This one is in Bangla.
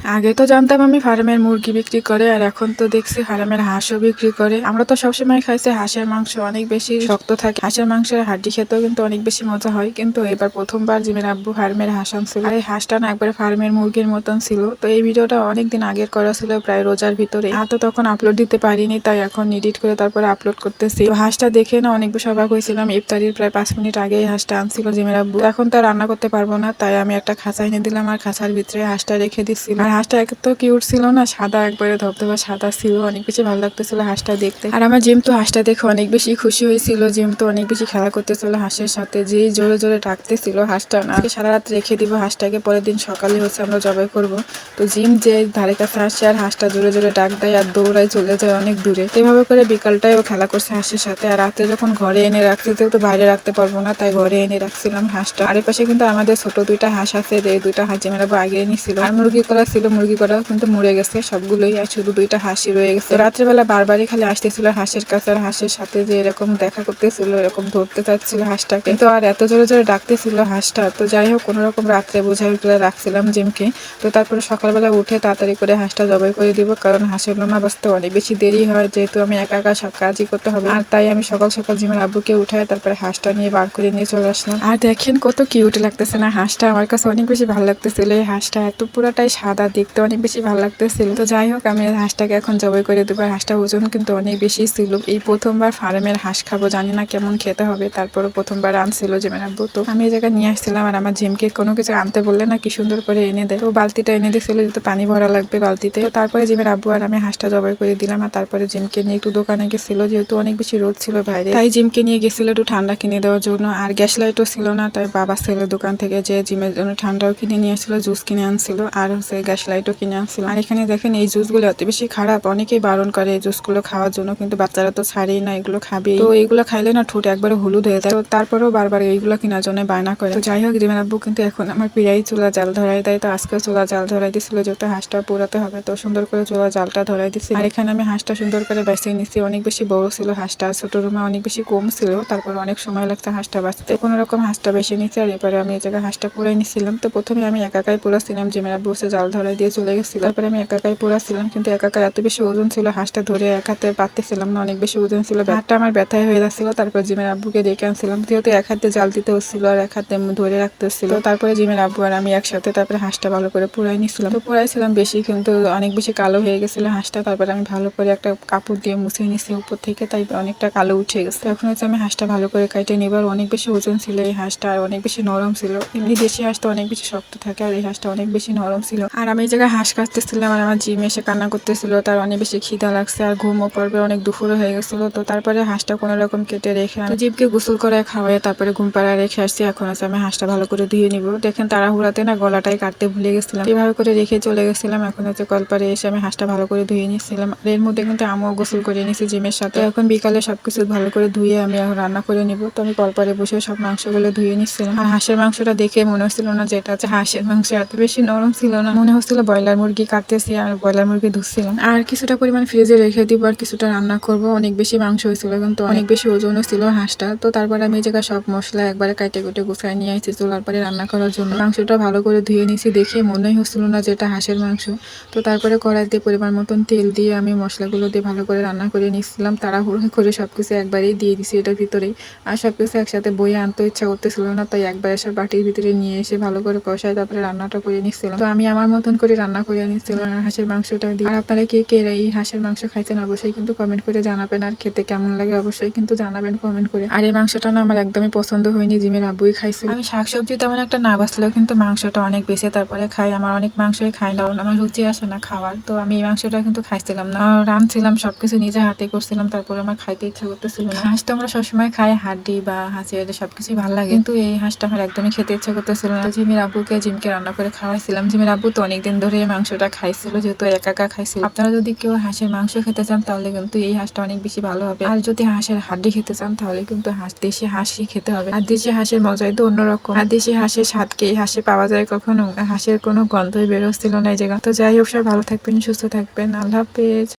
আগে তো জানতাম আমি ফার্মের মুরগি বিক্রি করে, আর এখন তো দেখছি ফার্মের হাঁসও বিক্রি করে। আমরা তো সবসময় খাইছি হাঁসের মাংস অনেক বেশি শক্ত থাকে, হাঁসের মাংসের হাড্ডি খেতেও কিন্তু অনেক বেশি মজা হয়। কিন্তু এবার প্রথমবার জিমের আব্বু ফার্মের হাঁস আনছিল, আর এই হাঁসটা না একবার ফার্মের মুরগির মতন ছিল। তো এই ভিডিওটা অনেকদিন আগের করা ছিল, প্রায় রোজার ভিতরে। আর তো তখন আপলোড দিতে পারিনি, তাই এখন এডিট করে তারপরে আপলোড করতেছি। তো হাঁসটা দেখে না অনেক বেশি অবাক হয়েছিলাম। ইফতারির প্রায় 5 মিনিট আগে এই হাঁসটা আনছিল জিমের আব্বু। এখন তো রান্না করতে পারবো না, তাই আমি একটা খাঁচা এনে দিলাম আর খাঁচার ভিতরে হাঁসটা রেখে দিচ্ছিলাম। আর হাঁসটা এত কিউট ছিল না, সাদা একবারে ধবধবা সাদা ছিল, অনেক বেশি ভালো লাগতেছিল হাঁসটা দেখতে। আর আমার জিম তো হাঁসটা দেখে অনেক বেশি খুশি হয়েছিল। জিম তো অনেক বেশি খেলা করতেছিল হাঁসের সাথে, যেই জোরে জোরে ডাকতেছিল হাঁসটা না সারা রাত রেখে দিব হাঁসটাকে, পরের দিন সকালে হচ্ছে আমরা জবাই করব। তো জিম যে ধারে কাছে আসছে আর হাঁসটা জোরে জোরে ডাক দেয় আর দৌড়ায় চলে যায় অনেক দূরে। এভাবে করে বিকালটায় ও খেলা করছে হাঁসের সাথে। আর রাতে যখন ঘরে এনে রাখতে তো বাইরে রাখতে পারবো না, তাই ঘরে এনে রাখছিলাম হাঁসটা। আর এর পাশে কিন্তু আমাদের ছোট দুইটা হাঁস আছে, যে দুইটা হাঁস জিমের আব্বু আগে এনেছিল। আর মুরগি করা ছিল, মুরগি করা কিন্তু মরে গেছে সবগুলোই, আর শুধু দুইটা হাঁসি রয়ে গেছে। রাত্রেবেলা বারবারই খালি আসতেছিল হাঁসের কাছে, আর হাঁসের সাথে যে এরকম দেখা করতেছিল, এরকম ধরতে চাচ্ছিল হাঁসটা, কিন্তু আর এত জোরে জোরে ডাকতেছিল হাঁসটা। তো যাই হোক কোনো রকম রাত্রে বোঝাই তুলে রাখছিলাম জিমকে। তো তারপরে সকালবেলা উঠে তাড়াতাড়ি করে হাঁসটা জবাই করে দিব, কারণ হাঁসের লোনা বাঁচতে অনেক বেশি দেরি হয়, যেহেতু আমি একা একা সব কাজই করতে হবে। আর তাই আমি সকাল সকাল জিমের আব্বুকে উঠায় তারপরে হাঁসটা নিয়ে বার করে নিয়ে চলে আসলাম। আর দেখেন কত কিউট লাগতেছে না হাঁসটা, আমার কাছে অনেক বেশি ভালো লাগতেছিল। এই হাঁসটা এত পুরাটাই সাদা, দেখতে অনেক বেশি ভালো লাগতেছিল। তো যাই হোক আমি হাঁসটাকে এখন জবাই করে দেবো। হাঁসটা ওজন কিন্তু অনেক বেশি ছিল, এই প্রথমবার ফার্মের হাঁস খাবো, জানি না কেমন খেতে হবে। তারপরে প্রথমবার আনছিল জিমের আব্বু, তো আমি এই জায়গায় নিয়ে আসছিলাম। আর আমার জিমকে কোনো কিছু আনতে বললে না কি সুন্দর করে এনে দেয়। তো বালতিটা এনে দিয়েছিল, যেহেতু পানি ভরা লাগবে বালতিতে। তো তারপরে জিমের আব্বু আর আমি হাঁসটা জবাই করে দিলাম। আর তারপরে জিমকে নিয়ে একটু দোকানে গেছিল, যেহেতু অনেক বেশি রোদ ছিল বাইরে, তাই জিমকে নিয়ে গেছিল একটু ঠান্ডা কিনে দেওয়ার জন্য। আর গ্যাস লাইটও ছিল না, তাই বাবা ছেলে দোকান থেকে যে জিমের জন্য ঠান্ডাও কিনে নিয়ে আসছিল, জুস কিনে আনছিল, আর হচ্ছে গ্যাস লাইটও কিনে আনছিল। আর এখানে দেখেন এই জুসগুলো এত বেশি খারাপ, অনেকেই বারণ করে এই জুসগুলো খাওয়ার জন্য, কিন্তু বাচ্চারা তো ছাড়েই না, এগুলো খাবে। তো এইগুলো খাইলে না ঠোঁট একবারে হলুদ হয়ে যায়। তো তারপরেও বারবার এইগুলো কেনার জন্য বায়না করে। তো যাই হোক জিমের আব্বু কিন্তু এখন আমার প্রিয়াই চুলা জাল ধরাই দেয়। তো আজকে চুলা জাল ধরাই দিছিল, যেহেতু হাঁসটা পোড়াতে হবে, তো সুন্দর করে চুলা জালটা ধরাই দিচ্ছি। আর এখানে আমি হাঁসটা সুন্দর করে বেছে নিচ্ছি, অনেক বেশি বড় ছিল হাঁসটা, ছোট রুমে অনেক বেশি কম ছিল, তারপর অনেক সময় লাগছে হাঁসটা বাঁচতে। কোনো রকম হাঁসটা বেছে নিচ্ছি। আর এবারে আমি এই জায়গায় হাঁসটা পোড়াই নিচ্ছিলাম। তো প্রথমে আমি একাকাই পোড়াচ্ছিলাম, জিমের আব্বু হচ্ছে জাল ধরাই দিয়ে চলে গেছিল। তারপরে আমি একাকাই পোড়াচ্ছিলাম, কিন্তু একাকার এত বেশি ওজন ছিল হাঁসটা ধরে এক হাতে পারতেছিলাম না, অনেক বেশি ওজন ছিল, হাতটা আমার ব্যথায় হয়ে যাচ্ছিল। তারপর জিমের আব্বুকে ডেকে আনছিলাম, যেহেতু এক হাতে জাল দিতে হচ্ছিল আর এক হাতে ধরে রাখতে হচ্ছিল। তারপরে জিমের আব্বু আর আমি একসাথে তারপরে হাঁসটা ভালো করে পোড়াই নিচ্ছিলাম। তো পোড়াইছিলাম বেশি, কিন্তু অনেক বেশি কালো হয়ে গেছিল হাঁসটা। তারপরে আমি ভালো করে একটা কাপড় দিয়ে মুছে নিচ্ছি উপর থেকে, তাই অনেকটা কালো উঠে গেছে। এখন হচ্ছে আমি হাঁসটা ভালো করে কাটে নিবার। অনেক বেশি ওজন ছিল এই হাঁসটা, আর অনেক বেশি নরম ছিল। এমনি দেশি হাঁস তো অনেক বেশি শক্ত থাকে, আর এই হাঁসটা অনেক বেশি নরম ছিল। আর আমি এই জায়গায় হাঁস কাটতেছিলাম, আর আমার জিম এসে কান্না করতেছিল, তার অনেক বেশি খিদা লাগছে আর ঘুমও পড়বে, অনেক দুপুরও হয়ে গেছিল। তো তারপরে হাঁসটা কোনো রকম কেটে রেখে আমি জিমকে গোসল করে খাওয়াই তারপরে ঘুম পাড়ায় রেখে আসছি। এখন আছে আমি হাঁসটা ভালো করে ধুয়ে নিব। দেখেন তাড়াহুড়াতে না গলাটাই কাটতে ভুলে গেছিলাম, এভাবে করে রেখে চলে গেছিলাম। এখন হচ্ছে কলপারে এসে আমি হাঁসটা ভালো করে ধুয়ে নিচ্ছিলাম। আর এর মধ্যে কিন্তু আমিও গোসল করে নিয়েছি জিমের সাথে। এখন বিকালে সবকিছু ভালো করে ধুয়ে আমি এখন রান্না করে নিব। তো আমি কলপারে বসে সব মাংসগুলো ধুয়ে নিচ্ছিলাম। আর হাঁসের মাংসটা দেখে মনে হচ্ছিল না যে এটা হচ্ছে হাঁসের মাংস, এত বেশি নরম ছিল না, মনে হচ্ছিল ব্রয়লার মুরগি কাটতেছি আর ব্রয়লার মুরগি ধুচ্ছিলাম। আর কিছুটা পরিমাণ ফ্রিজে রেখে দিব, আর কিছুটা রান্না করব। অনেক বেশি মাংস হয়েছিল, কিন্তু অনেক বেশি ওজনও ছিল হাঁসটা। তো তারপরে আমি এই জায়গায় সব মশলা একবারে কাটে কুটে গুছাই নিয়ে আসছি চুলার পরে রান্না করার জন্য। মাংসটা ভালো করে ধুয়ে নিয়েছি, দেখে মনেই হচ্ছিল না যে এটা হাঁসের মাংস। তো তারপরে কড়াই দিয়ে পরিমাণ মতন তেল দিয়ে আমি মশলাগুলো দিয়ে ভালো করে রান্না করে নিচ্ছিলাম। তাড়াহুড়ো করে সবকিছু একবারেই দিয়ে দিছি এটার ভিতরেই। আর সবকিছু একসাথে বয়ে আনতে ইচ্ছা করতেছিল না, তাই একবার এসে বাটির ভিতরে নিয়ে এসে ভালো করে কষায় তারপরে রান্নাটা করে নিচ্ছিলাম। তো আমি আমার মতন করে রান্না করে নিচ্ছিলাম হাঁসের মাংসটা দিয়ে। আর আপনারা কে কে এই হাঁসের মাংস খাইছেন অবশ্যই কিন্তু কমেন্ট করে জানাবেন, আর খেতে কেমন লাগে অবশ্যই কিন্তু জানাবেন কমেন্ট করে। আর এই মাংসটা না আমার একদমই পছন্দ হয়নি, জিমের আব্বুই খাইছে। আমি শাকসবজি তেমন একটা না বাঁচলেও কিন্তু মাংসটা অনেক বেশি তারপরে খাই। আমার অনেক মাংসই খাই না, আমার রুচি আসে না খাওয়ার। তো আমি এই মাংসটা কিন্তু খাইছিলাম না, রাঁধছিলাম সবকিছু নিজে হাতে করছিলাম, তারপরে আমার খাইতে ইচ্ছা করতেছিল না। হাঁস তো আমরা সবসময় খাই, হাড্ডি বা হাঁসের সবকিছুই ভালো লাগে, কিন্তু এই হাঁসটা আমার একদমই খেতে ইচ্ছা করতেছিল না। জিমের আব্বুকে জিমকে রান্না করে খাওয়াইছিলাম। জিমের আব্বু তো অনেকদিন ধরে এই মাংসটা খাইছিল, যেহেতু একা একা খাইছিল। আপনারা যদি কেউ হাঁসের মাংস খেতে চান তাহলে কিন্তু এই হাঁসটা অনেক বেশি ভালো হবে। আর যদি হাঁসের হাড্ডি খেতে চান তাহলে কিন্তু দেশি হাঁসই খেতে হবে। আর দেশি হাঁসের মজাই তো অন্যরকম, আর দেশি হাঁসের স্বাদকে এই হাঁসে পাওয়া যায় কখনো? হাঁসের কোনো গন্ধই বেরোচ্ছিল না এই জায়গা। তো যাই হোক, সব ভালো থাকবেন, সুস্থ থাকবেন, আল্লাহ হাফেজ।